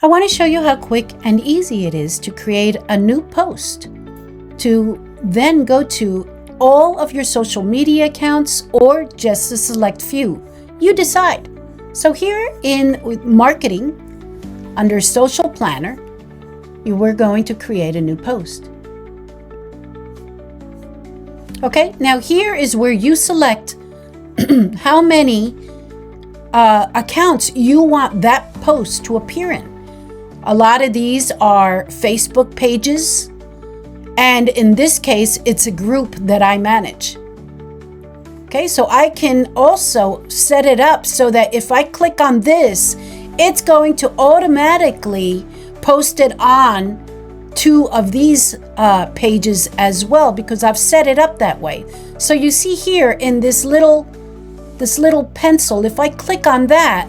I want to show you how quick and easy it is to create a new post, to then go to all of your social media accounts or just a select few. You decide. So here in marketing, under Social Planner, we're going to create a new post. Okay, now here is where you select how many accounts you want that post to appear in. A lot of these are Facebook pages, and in this case, it's a group that I manage. Okay, so I can also set it up so that if I click on this, it's going to automatically post it on 2 of these pages as well, because I've set it up that way. So you see here in this little pencil, if I click on that,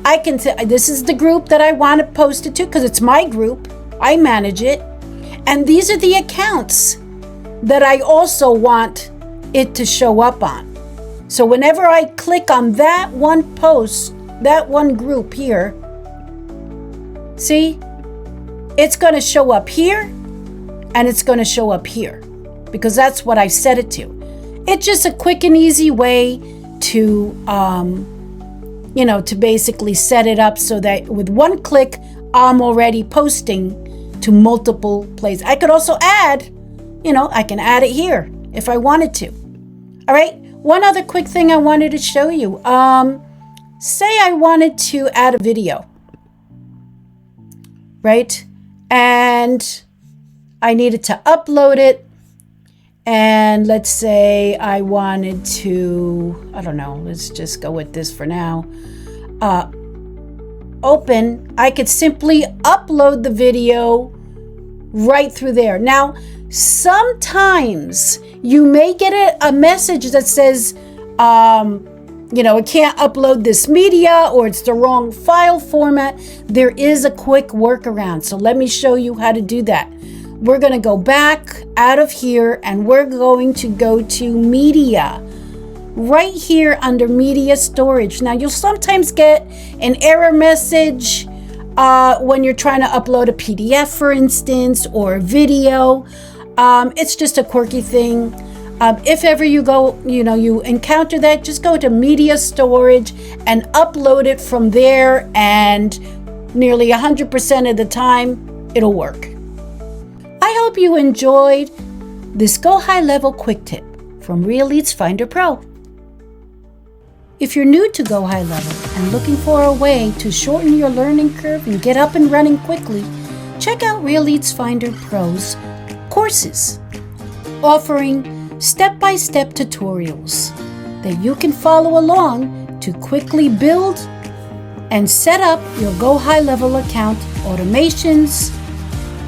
I can say this is the group that I want to post it to because it's my group. I manage it. And these are the accounts that I also want it to show up on. So whenever I click on that one post, that one group here, see, it's going to show up here and it's going to show up here because that's what I set it to. It's just a quick and easy way to, to basically set it up so that with one click, I'm already posting to multiple places. I could also add, I can add it here if I wanted to. All right. One other quick thing I wanted to show you. Say I wanted to add a video, right? And I needed to upload it. And let's say I wanted to, I don't know, let's just go with this for now. Open, I could simply upload the video right through there. Now, sometimes you may get a message that says, it can't upload this media or it's the wrong file format. There is a quick workaround. So let me show you how to do that. We're going to go back out of here and we're going to go to media. Right here under media storage. Now you'll sometimes get an error message when you're trying to upload a PDF, for instance, or a video. It's just a quirky thing. If ever you go, you encounter that, just go to media storage and upload it from there, and nearly 100% of the time, it'll work. I hope you enjoyed this Go High Level quick tip from Real Leads Finder Pro. If you're new to Go High Level and looking for a way to shorten your learning curve and get up and running quickly, check out Real Leads Finder Pro's courses, offering step-by-step tutorials that you can follow along to quickly build and set up your Go High Level account automations.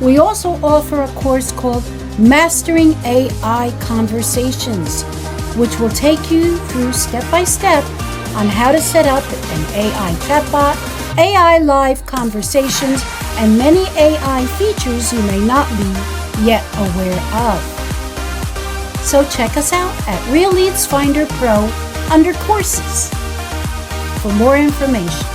We also offer a course called Mastering AI Conversations, which will take you through step-by-step on how to set up an AI chatbot, AI live conversations, and many AI features you may not be yet aware of. So check us out at Real Leads Finder Pro under Courses for more information.